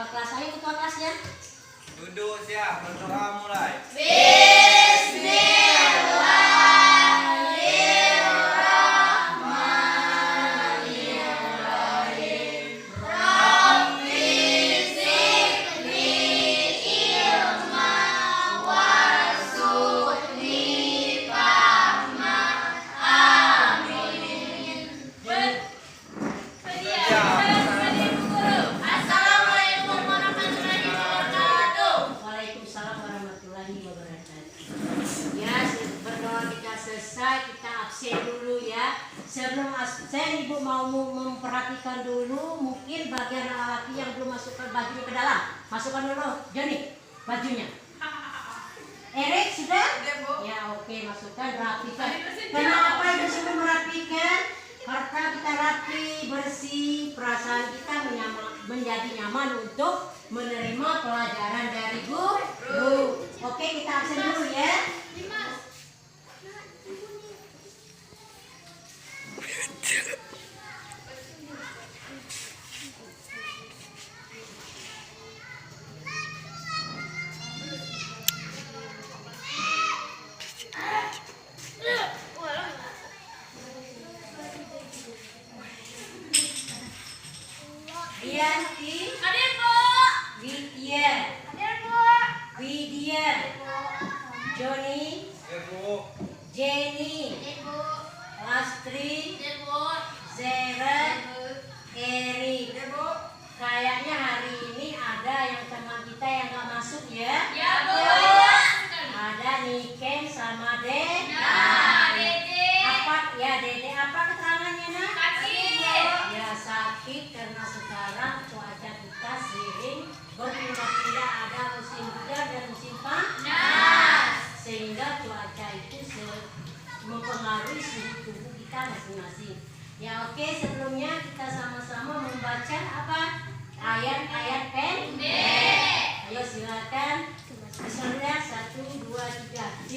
ketua kelas. Ayo ketua kelasnya. Duduk siap, berdoa mulai. Waalaikumsalam warahmatullahi wabarakatuh. Ya, berdoa kita selesai, kita absen dulu ya. Sebelum absen, Ibu mau memperhatikan dulu mungkin bagian laki yang belum masukkan bajunya ke dalam. Masukkan dulu, Joni, bajunya. Erik sudah? Ya, oke, masukkan, rapikan. Kenapa Ibu suruh merapikan? Karena kita rapi, bersih, perasaan kita menjadi nyaman untuk menerima pelajaran dari guru. Oke, kita absen dulu ya. Dianti, Hadir, Bu. Widya, Hadir, Bu. Widya, Joni, Ibu, Jenny, Hadir, Bu. Lastri, Hadir, Bu. Zera, Hadir, Bu. Eri. Kayaknya hari ini ada yang teman kita yang gak masuk ya. Ya, Bu. Ada Niken sama Dede. Nah, Dede. Apa ya Dede? Apa keterangannya nak? Sakit. Ya sakit karena sekarang cuaca kita sering berpindah-pindah, ada musim hujan dan musim panas, sehingga cuaca itu mempengaruhi suhu tubuh kita masing-masing. Ya oke, sebelumnya kita sama-sama membaca apa? Ayat-ayat pendek. Ayo silakan. Bismillah, 1, 2, 3.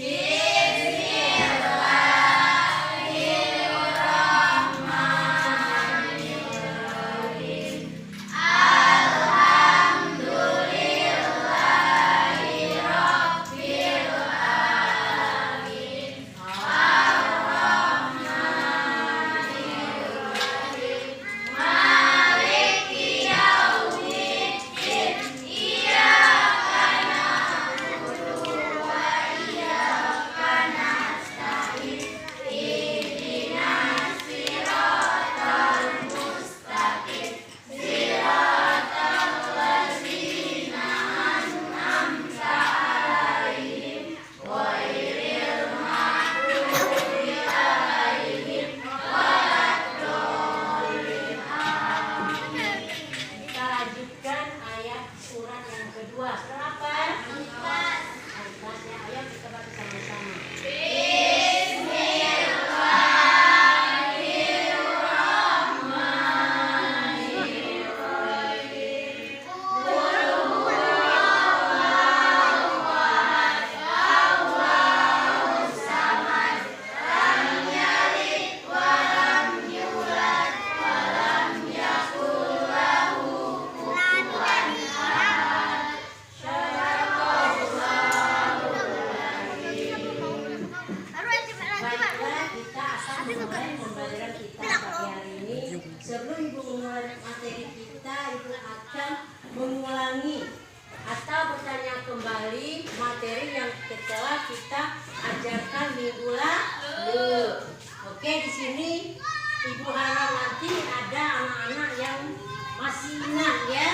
Kita lanjutkan ayat surat yang kedua. Surat apa? Al-Ikhlas ya. Ayo kita baca sama-sama. Baiklah, kita akan memulai pembelajaran kita pagi hari ini. Sebelum Ibu memulai materi kita, Ibu akan mengulangi atau bertanya kembali materi yang telah kita ajarkan minggu lalu. Oke, di sini Ibu harap nanti ada anak-anak yang masih ingat ya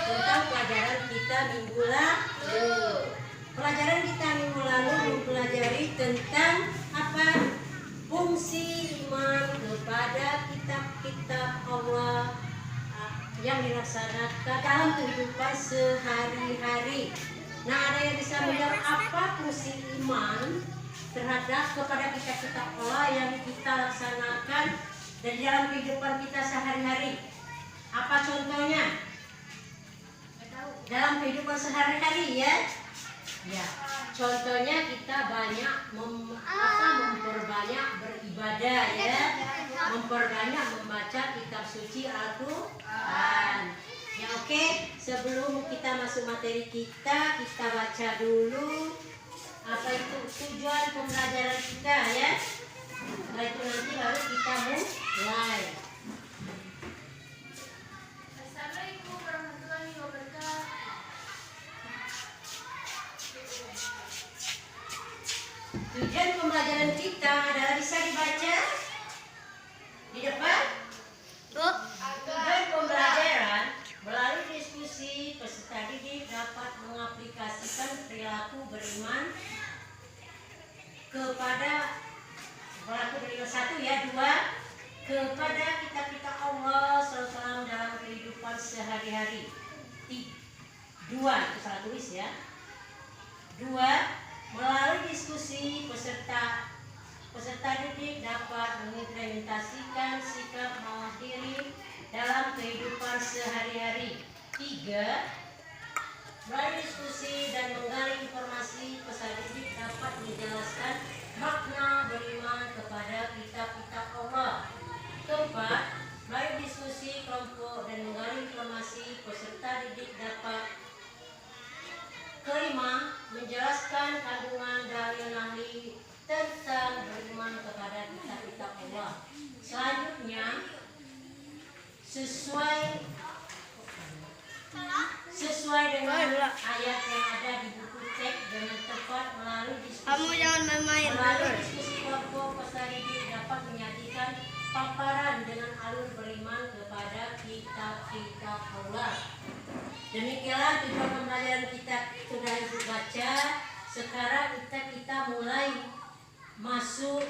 tentang pelajaran kita minggu lalu. Pelajaran kita minggu lalu mempelajari tentang apa? Fungsi iman kepada kitab-kitab Allah yang dilaksanakan dalam kehidupan sehari-hari. Nah, ada yang bisa menjawab apa fungsi iman terhadap kepada kitab-kitab Allah yang kita laksanakan dan dalam kehidupan kita sehari-hari? Apa contohnya? Dalam kehidupan sehari-hari ya? Ya, contohnya kita banyak memperbanyak beribadah ya, memperbanyak membaca kitab suci Al-Quran. Ya oke, sebelum kita masuk materi kita baca dulu apa itu tujuan pembelajaran kita ya. Setelah itu nanti baru kita mulai. Assalamualaikum warahmatullahi wabarakatuh. Tujuan pembelajaran kita adalah bisa dibaca di depan. Tujuan pembelajaran melalui diskusi peserta didik dapat mengaplikasikan perilaku beriman kepada satu ya, dua kepada kitab-kitab Allah SAW dalam kehidupan sehari-hari. Dua, itu salah tulis ya. Dua, melalui diskusi peserta didik dapat mengimplementasikan sikap mawas diri dalam kehidupan sehari-hari. Tiga, melalui diskusi dan menggali informasi peserta didik dapat menjelaskan makna beriman kepada kitab-kitab Allah. Keempat, melalui diskusi kelompok dan menggali informasi peserta didik dapat. Kelima, menjelaskan kandungan dalil nahli tentang beriman kepada kitab-kitab Allah. Selanjutnya, sesuai dengan ayat yang ada di buku teks dengan tepat melalui diskusi kelompok peserta didik dapat menyajikan paparan dengan alur beriman kepada kitab-kitab Allah. Demikianlah tujuan pembelajaran kita sudah ibu baca. Sekarang kita mulai masuk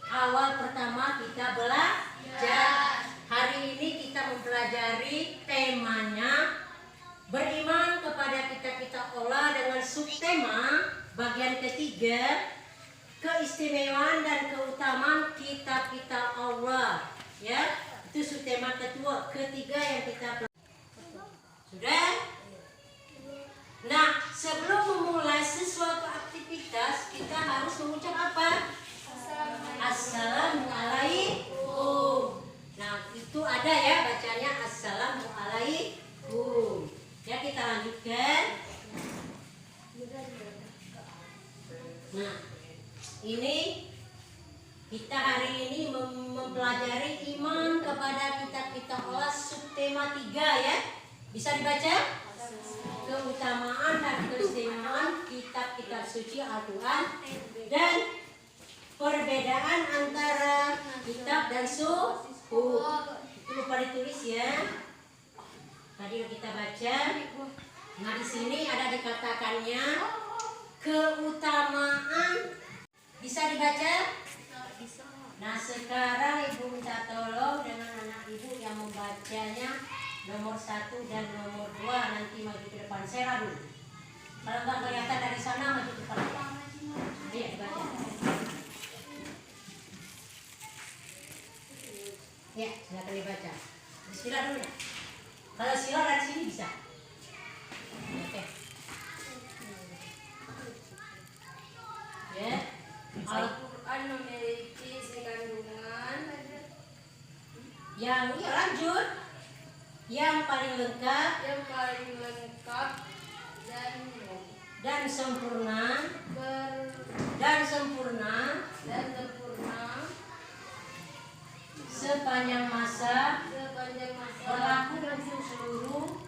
awal pertama kita belajar. Hari ini kita mempelajari temanya beriman kepada kitab-kitab Allah dengan subtema bagian ketiga keistimewaan dan keutamaan kitab-kitab Allah. Ya, itu subtema ketiga yang kita pelajari. Sudah? Nah, sebelum memulai sesuatu aktivitas, kita harus mengucap apa? Assalamualaikum. Nah, itu ada ya bacanya Assalamualaikum. Ya, kita lanjutkan. Nah, ini kita hari ini mempelajari iman kepada kitab-kitab Allah subtema 3 ya. Bisa dibaca? Keutamaan dan keistimewaan kitab-kitab suci Al-Quran dan perbedaan antara kitab dan suhuf. Itu lupa ditulis ya. Tadi kita baca. Nah, di sini ada dikatakannya keutamaan. Bisa dibaca? Nah, sekarang ibu minta tolong dengan anak ibu yang membacanya nomor 1 dan nomor 2 nanti maju ke depan. Saya dulu. Kalau nggak kelihatan dari sana maju ke depan. Iya, dibaca. Ya, silakan dibaca. Bismillah dulu ya. Kalau sila dari sini bisa. Oke. Ya. Al-Quran memiliki kandungan Yang lanjut. Yang paling lengkap dan sempurna sepanjang masa berlaku untuk seluruh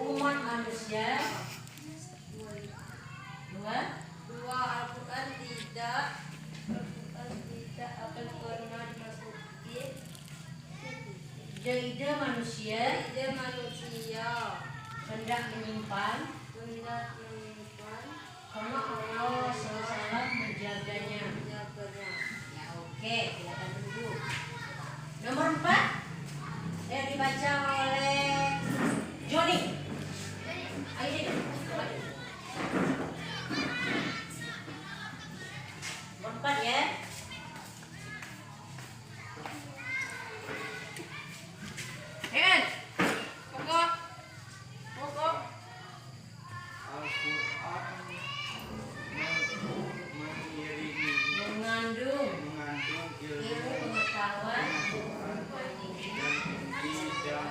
umat manusia. Dua, Al-Quran tidak akan pernah dimasuki ide manusia hendak menyimpan karena Allah SAW menjaganya. Ya oke, silakan duduk. Nomor 4 yang dibaca oleh Joni. Ayo duduk. Nomor 4 ya. mengandung ilmu Ilmu pengetahuan dan tinggi dan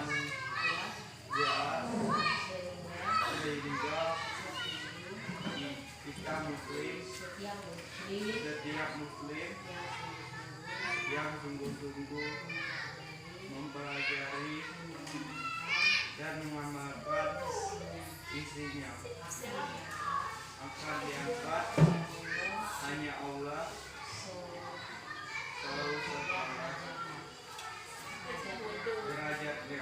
setiap muslim yang sungguh-sungguh mempelajari dan mengamalkan isinya akan diangkat hanya Allah selalu sepakat derajatnya.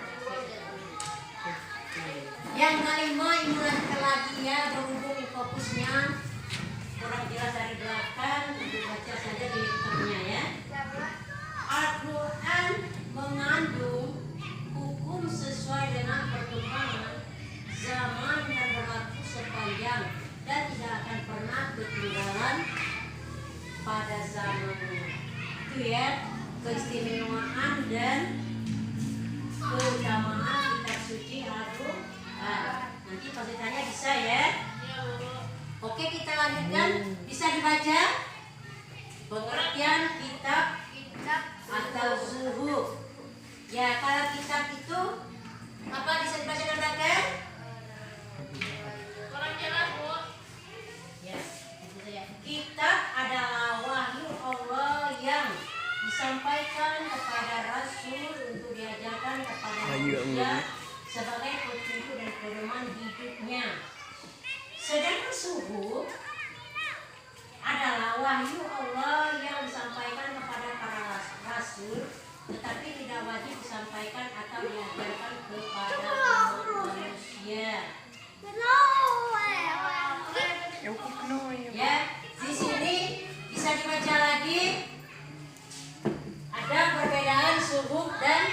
Yang kelima, ini lanjutkan lagi ya, berhubung fokusnya kurang jelas dari belakang, untuk baca saja di kitabnya ya. Al-Quran mengandung hukum sesuai dengan perkembangan zaman dan berlaku sepanjang dan tidak akan pernah ketinggalan pada zamannya. Itu ya keistimewaan dan keutamaan kitab suci Al-Quran. Nanti pasti tanya bisa ya. Oke, kita lanjutkan. Bisa dibaca pengertian kitab atau zuhud. Ya, kalau kitab itu apa bisa dibaca dengan belakang? Kurang jelas, Bu. Ya, itu saja. Kitab adalah wahyu Allah yang disampaikan kepada Rasul untuk diajarkan kepada manusia sebagai petunjuk dan pedoman hidupnya. Sedangkan suhud adalah wahyu Allah yang disampaikan kepada para rasul, tetapi tidak wajib disampaikan atau diajarkan kepada manusia. Ya, di sini bisa dibaca lagi. Ada perbedaan suhud dan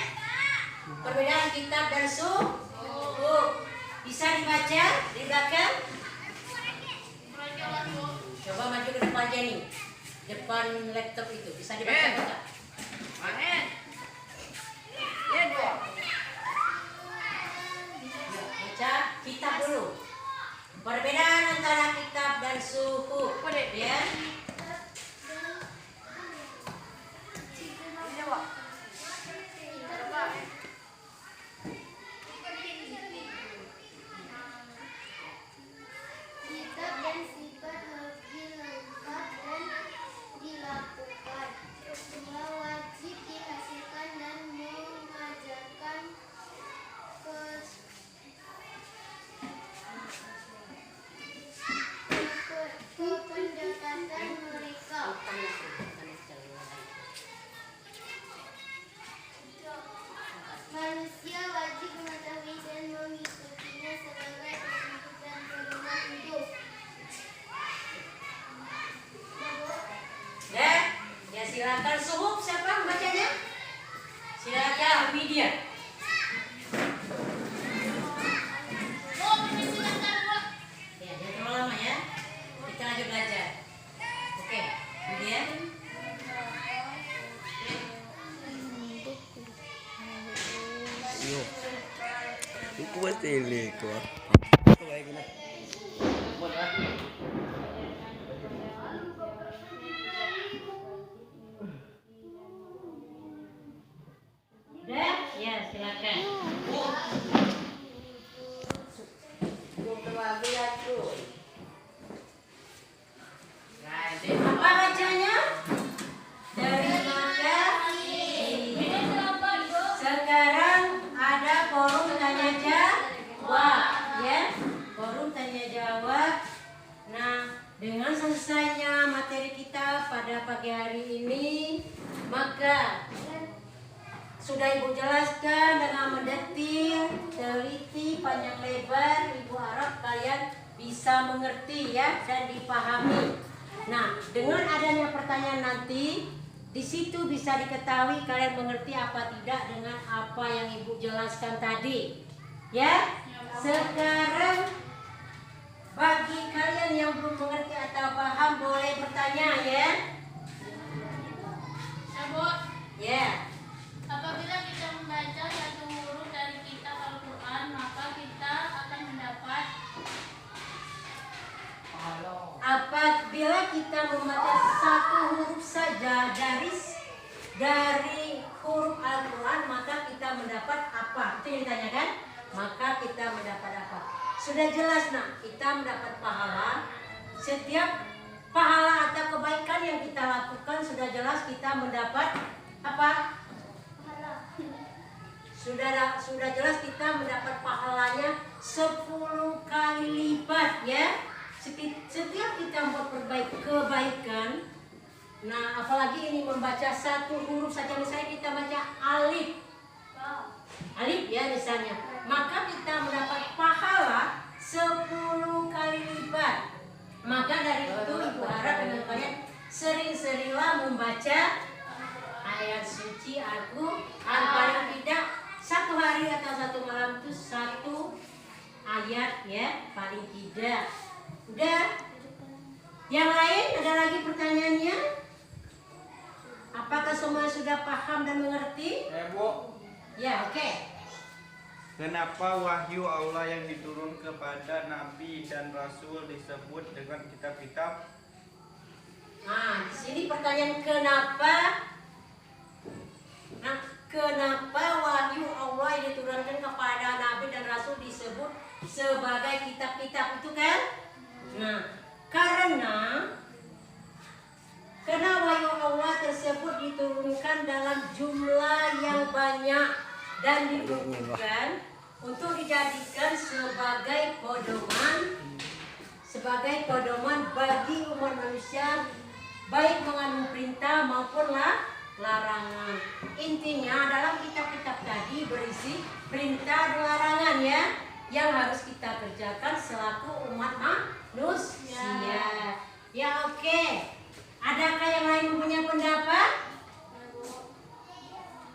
perbedaan kitab dan suhud. Bisa dibaca di belakang. Kurang jelas, Bu. Coba maju ke depan aja nih, depan laptop itu bisa dibaca enggak? Baca kitab dulu. Perbedaan antara kitab dan suhud, ya. Kitab dan sifat lebih lengkap dan dilakukan. Semua wajib dihasilkan dan mengajarkan kependekatan mereka. Manusia wajib mengetahui dan mengikutinya sebagai petunjuk dan pedoman hidup. Ya silakan suhud, siapa membacanya? Silakan Widya. Ya, jangan terlalu lama ya. Kita lanjut belajar. Oke, Widya. Yo, buku pasti ini kok. Udah? Ya, silakan. Apa bacanya? Dari maka sekarang ada forum tanya jawab, ya. Forum tanya jawab. Nah, dengan selesainya materi kita pada pagi hari ini, maka sudah Ibu jelaskan dengan mendetil, teliti, panjang lebar. Ibu harap kalian bisa mengerti ya dan dipahami. Nah, dengan adanya pertanyaan nanti, di situ bisa diketahui kalian mengerti apa tidak dengan apa yang Ibu jelaskan tadi. Ya, sekarang bagi kalian yang belum mengerti atau paham boleh bertanya ya. Bu, Ya. apabila kita membaca satu huruf dari kitab Al-Quran, maka kita akan mendapat Apabila kita membaca satu huruf saja dari huruf Al-Quran, maka kita mendapat apa? Itu yang ditanyakan. Maka kita mendapat apa? Sudah jelas nak, kita mendapat pahala. Setiap pahala atau kebaikan yang kita lakukan sudah jelas kita mendapat apa? Sudah jelas kita mendapat pahalanya 10 kali lipat ya. Setiap kita membuat kebaikan, nah apalagi ini membaca satu huruf saja, misalnya kita baca alif ya misalnya, maka kita mendapat pahala 10 kali lipat. Maka dari itu ibu harap dengan kalian sering-seringlah membaca ayat suci Al-Quran, paling tidak satu hari atau satu malam itu satu ayat ya, paling tidak. Udah? Yang lain ada lagi pertanyaannya? Apakah semua sudah paham dan mengerti? Bu. Ya, oke. Kenapa wahyu Allah yang diturun kepada nabi dan rasul disebut dengan kitab-kitab? Nah, di sini pertanyaan kenapa? Nah, kenapa wahyu Allah yang diturunkan kepada nabi dan rasul disebut sebagai kitab-kitab itu kan? Nah, karena wahyu Allah tersebut diturunkan dalam jumlah yang banyak dan dibutuhkan untuk dijadikan sebagai pedoman bagi umat manusia, baik mengandung perintah maupun larangan. Intinya dalam kitab-kitab tadi berisi perintah dan larangan ya, yang harus kita kerjakan selaku umat manusia. Ya oke. Adakah yang lain punya pendapat?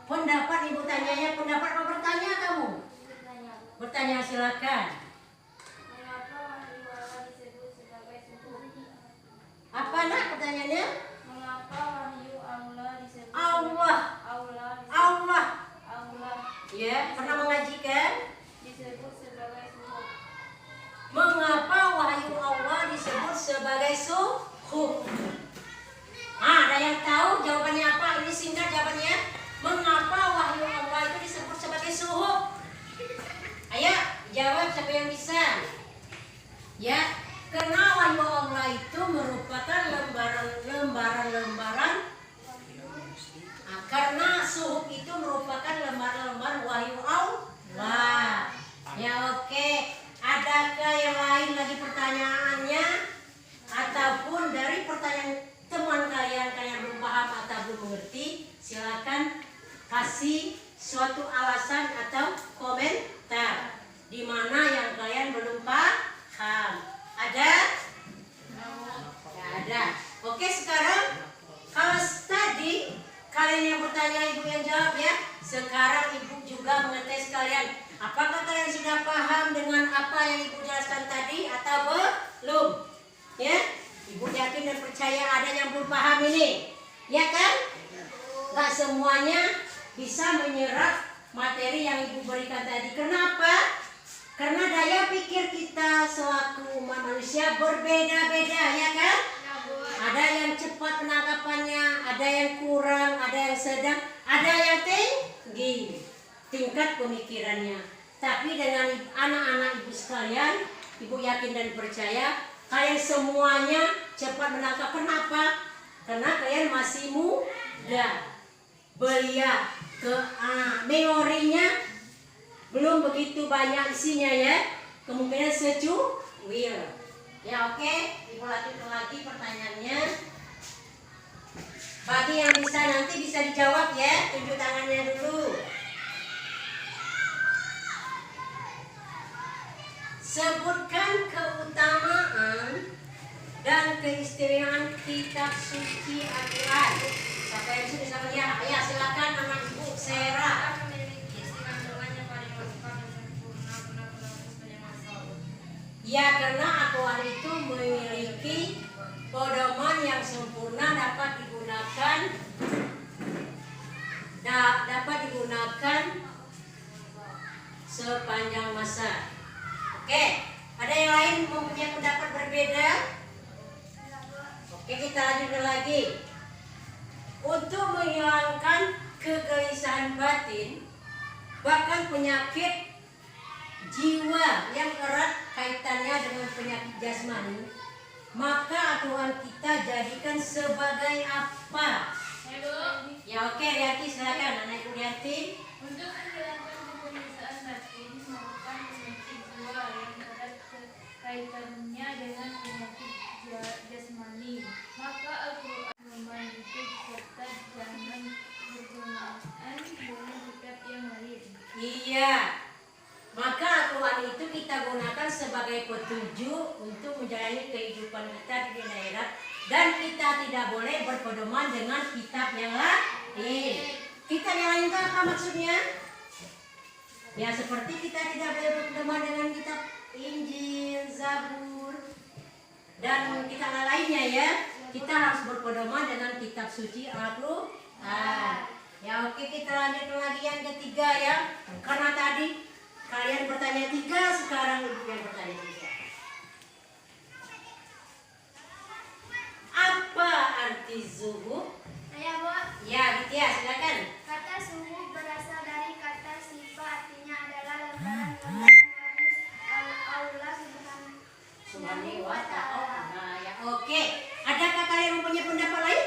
Pendapat ibu tanyanya, pendapat mau bertanya kamu? Bertanya silakan. Mengapa wahyu Allah disebut sebagai suhuf? Apa nak pertanyaannya? Mengapa wahyu Allah disebut Allah. Ya, pernah mengaji kan? disebut sebagai suhuf? Mengapa wahyu Allah disebut sebagai suhuf? Ada yang tahu jawabannya apa? Ini singkat jawabannya. Mengapa wahyu Allah itu disebut sebagai suhuf? Ayo jawab siapa yang bisa. Ya, karena wahyu Allah itu merupakan lembaran-lembaran. Karena suhuf itu merupakan lembar-lembar wahyu Allah. Ya oke. Adakah yang lain lagi pertanyaannya? Ataupun dari pertanyaan teman kalian belum paham atau belum mengerti, silakan kasih suatu alasan atau komentar di mana yang kalian belum paham. Ada? Ya, ada. Oke, sekarang kalau tadi kalian yang bertanya, ibu yang jawab ya. Sekarang ibu juga mengetes kalian. Apakah kalian sudah paham dengan apa yang ibu jelaskan tadi atau belum? Ya? Ibu yakin dan percaya ada yang belum paham ini, ya kan? Gak semuanya bisa menyerap materi yang ibu berikan tadi. Kenapa? Karena daya pikir kita selaku umat manusia berbeda-beda, ya kan? Ada yang cepat penangkapannya, ada yang kurang, ada yang sedang, ada yang tinggi tingkat pemikirannya. Tapi dengan anak-anak ibu sekalian, ibu yakin dan percaya kalian semuanya cepat menangkap. Kenapa? Karena kalian masih muda, belia, memorinya belum begitu banyak isinya ya. Kemungkinan secuil. Ya oke, ibu lanjutkan lagi pertanyaannya. Bagi yang bisa nanti bisa dijawab ya, tunjuk tangannya dulu. Sebutkan keutamaan dan keistimewaan kitab suci Al-Quran. Siapa yang sudah lihat? Ya silakan anak ibu Sera. Ya karena Al-Quran itu memiliki pedoman yang sempurna, dapat digunakan sepanjang masa. Oke, ada yang lain mempunyai pendapat berbeda? Oke, kita lanjutkan lagi. Untuk menghilangkan kegelisahan batin, bahkan penyakit jiwa yang erat kaitannya dengan penyakit jasmani, maka Tuhan kita jadikan sebagai apa? Ya oke, Rianti silakan, anak Ibu Rianti. Untuk menghilangkan kegelisahan batin merupakan penyakit jiwa yang erat kaitannya dengan penyakit jasmani. Maka Al-Quran memandai serta jangan berkenaan dengan kitab yang lain. Iya. Maka Tuhan itu kita gunakan sebagai petunjuk untuk menjalani kehidupan kita di daerah, dan kita tidak boleh berpedoman dengan kitab yang lain. Kitab yang lain itu apa maksudnya? Ya seperti kita tidak boleh berpedoman dengan kitab Injil, Zabur, dan kitab lainnya ya. Kita harus berpedoman dengan kitab suci Al-Quran. Ya oke, kita lanjut lagi yang ketiga ya. Karena tadi kalian bertanya 3, sekarang Ibu yang bertanya 3. Apa arti zuhud? Saya Bu, Ya gitu ya, silakan. kata suhu berasal dari kata sifa, artinya adalah lembaran-lembaran bagus Allah Subhanahu wa ta'ala. Nah, ya oke. Adakah kalian mempunyai pendapat lain?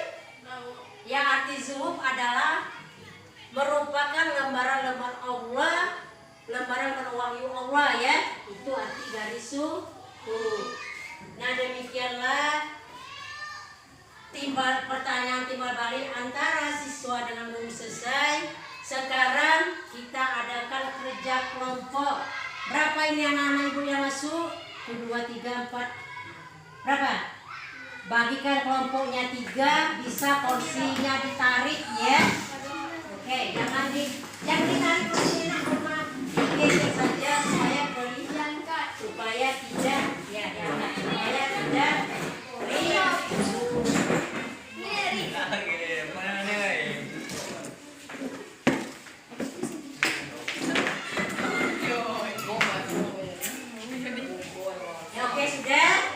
Ya, arti zuhud adalah merupakan lembaran-lembaran Allah, lembaran-lembaran wahyu Allah ya. Itu arti dari zuhud. Nah, demikianlah pertanyaan timbal balik antara siswa dengan guru selesai. Sekarang kita adakan kerja kelompok. Berapa ini anak-anak Ibu yang masuk? 1, 2, 3, 4. Berapa? Bagikan kelompoknya 3, bisa porsinya ditarik ya. Oke, jangan ditarik porsinya, nak. Geser saja supaya diangkat, supaya tidak supaya tidak Oke, sudah.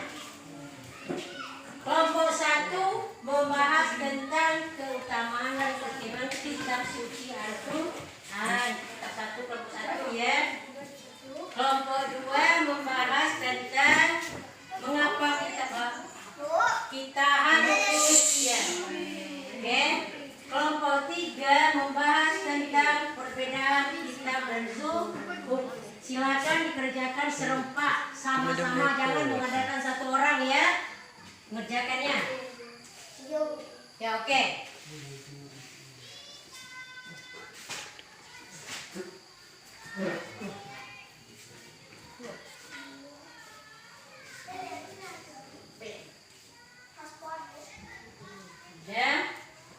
Kelompok 1 membahas tentang keutamaan dan keistimewaan kitab suci Al-Quran. Kitab 1 kelompok 1 ya. Kelompok 2 membahas tentang mengapa kita harus ya. Oke. Kelompok 3 membahas tentang perbedaan kitab dan zuhud. Silakan dikerjakan serempak sama-sama, jangan mengadakan satu orang ya mengerjakannya. Ya oke. Ya,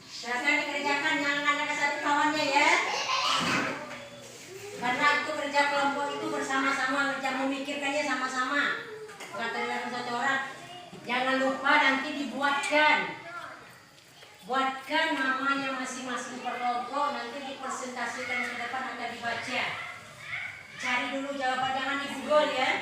silakan dikerjakan, jangan ada satu kawannya ya. Karena itu kerja kelompok itu bersama-sama, kerja memikirkannya sama-sama, bukan tergantung satu orang. Jangan lupa nanti buatkan namanya masing-masing per kelompok, nanti dipresentasikan ke depan akan dibaca. Cari dulu jawaban, jangan di Google ya.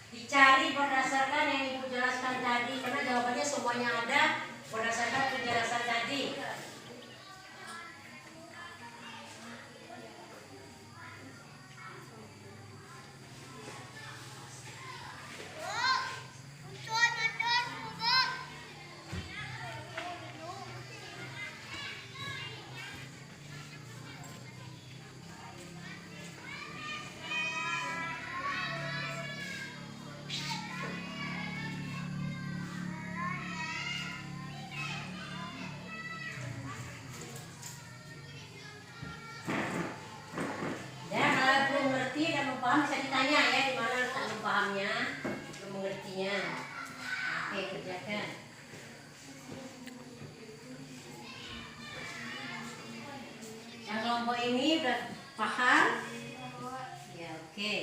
Dicari berdasarkan yang Ibu jelaskan tadi, karena jawabannya semuanya ada berdasarkan penjelasan tadi. Paham bisa ditanya ya, di mana letak belum pahamnya, belum mengertinya. Oke, kerjakan. Yang kelompok ini udah paham? Ya oke.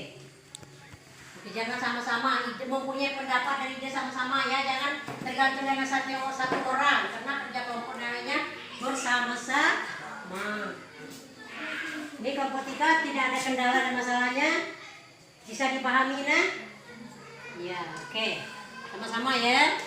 Oke, jangan sama-sama mempunyai pendapat dari dia sama-sama ya, jangan tergantung dengan satu orang, karena kerja kelompok namanya bersama-sama. Ini kelompok 3 tidak ada kendala dan masalahnya, bisa dipahami nah? Ya oke, sama-sama ya.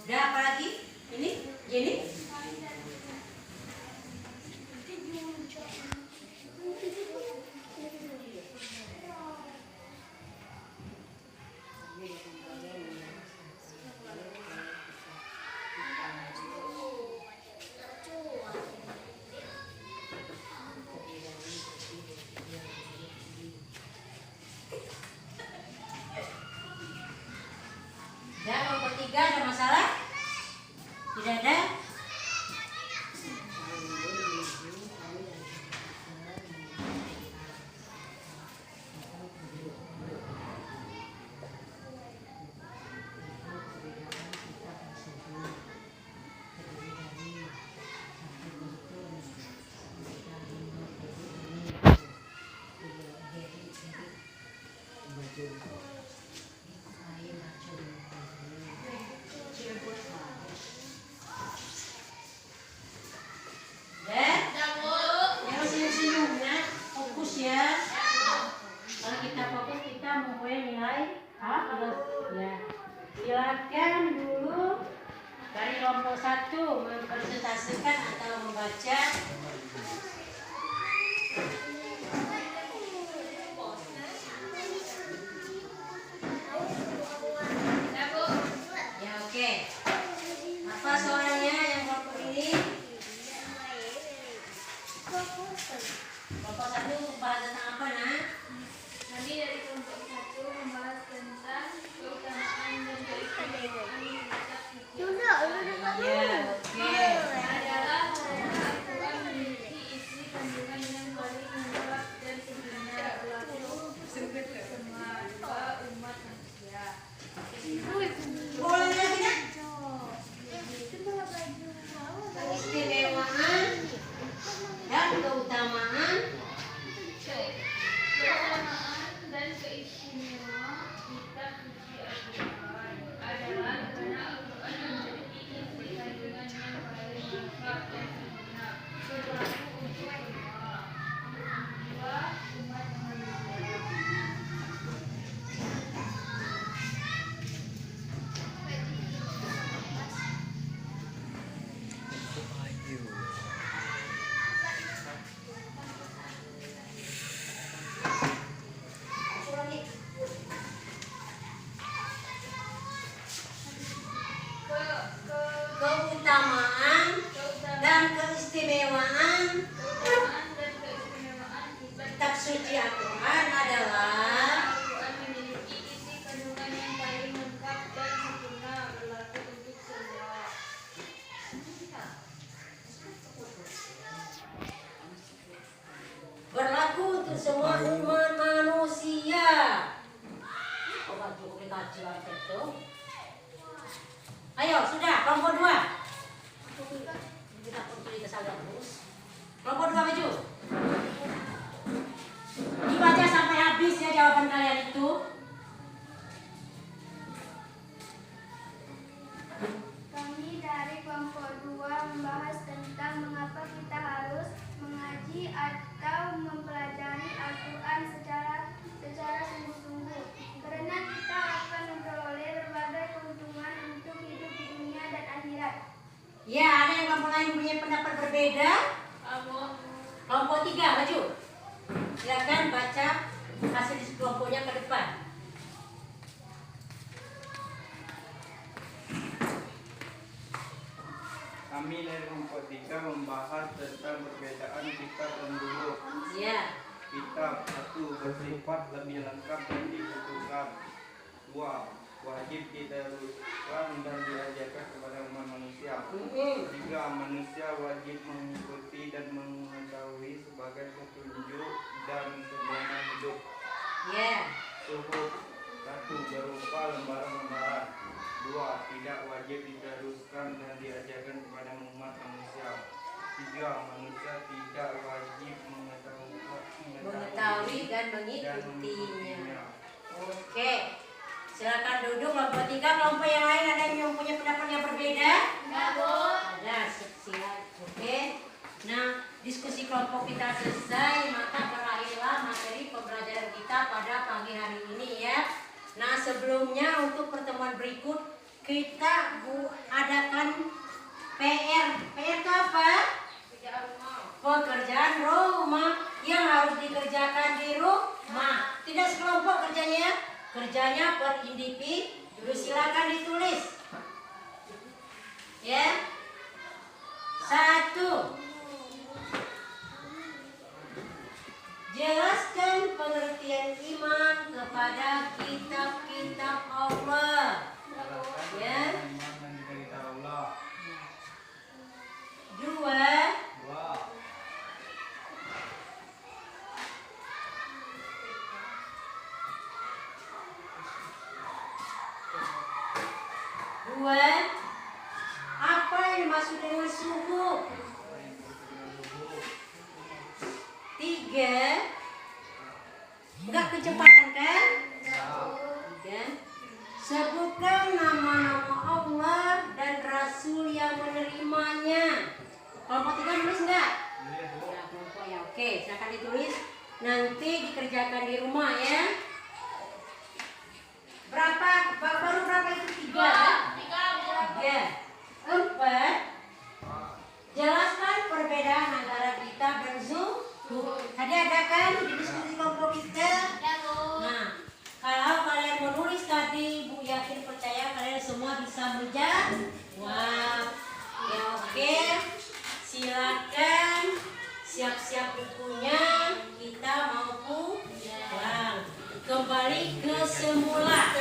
Udah apa lagi? Ini, Jenny? Ya, kelompok 3 ada masalah? Tidak ada? Jangan senyum-senyum ya, fokus ya. Kalau kita fokus kita mempunyai nilai A plus ya. Silakan dulu dari kelompok 1 mempresentasikan atau membaca. Ya oke. Apa soalnya yang kelompok ini? Kelompok 1 bahas tentang apa nak? Kami dari kelompok 1 membahas tentang keutamaan dan keistimewaan kitab suci Ya oke. adalah karena Al-Quran memiliki isi kandungan yang paling lengkap dan sempurna berlaku semua umat manusia. Boleh lagi nak? Keistimewaan dan keutamaan. Keutamaan dan keistimewaan kitab suci Al-Quran adalah karena Al-Quran memiliki isi kandungan yang paling lengkap dan sempurna berlaku untuk semua umat manusia. Ayo. Keutamaan dan keistimewaan Keutamaan dan keistimewaan kitab suci Al-Quran adalah Al-Quran memiliki isi kandungan yang paling lengkap dan sempurna berlaku untuk semua. berlaku untuk semua umat manusia. Oh, cukup dikaji itu. Ayo, sudah, kelompok 2. Kita pergi ke sana terus. Kelompok 2 maju. Dibaca sampai habis ya jawaban kalian itu. Kami dari kelompok 2 membahas tentang mengapa kita harus mengaji atau mempelajari Al-Quran secara sungguh-sungguh. Karena kita akan memperoleh berbagai keuntungan untuk hidup di dunia dan akhirat. Ya, ada yang kelompok lain punya pendapat berbeda? Kelompok 3 maju. Silakan baca hasil kelompoknya ke depan. Kami dari kelompok 3 membahas tentang perbedaan kitab dan dulu. Ya. Kitab 1 bersifat lebih lengkap dan dibutuhkan. 2 wajib diteruskan dan diajarkan kepada umat manusia. 3 manusia wajib mengikuti dan mengetahui sebagai petunjuk dan pedoman hidup. Ya. Suhud 1 berupa lembaran-lembaran. 2 tidak wajib diteruskan dan diajarkan kepada umat manusia. 3 manusia tidak wajib Mengetahui dan mengikutinya. Oke. Silakan duduk kelompok 3. Kelompok yang lain ada yang punya pendapat yang berbeda? Ada. Silakan. Oke. Nah, diskusi kelompok kita selesai, maka berakhirlah materi pembelajaran kita pada pagi hari ini ya. Nah, sebelumnya untuk pertemuan berikut kita ada kerjanya per individu, silakan ditulis. Ya. 1. Jelaskan pengertian iman kepada kitab-kitab Allah. Ya. 2. Apa yang dimaksud dengan subuh? 3. Enggak kecepatan kan? 3. Sebutkan nama-nama Allah dan Rasul yang menerimanya. Kelompok 3 nulis enggak? Ya, kelompok ya. Oke, silakan ditulis. Nanti dikerjakan di rumah ya. Baru berapa itu? 3. 4. Jelaskan perbedaan antara kitab dan zuhud. Tadi ada kan di diskusi kelompok kita? Nah, kalau kalian menulis tadi, Bu yakin percaya kalian semua bisa menjawab. Ya oke. Silakan siap-siap bukunya, kita mau pulang. Kembali ke semula.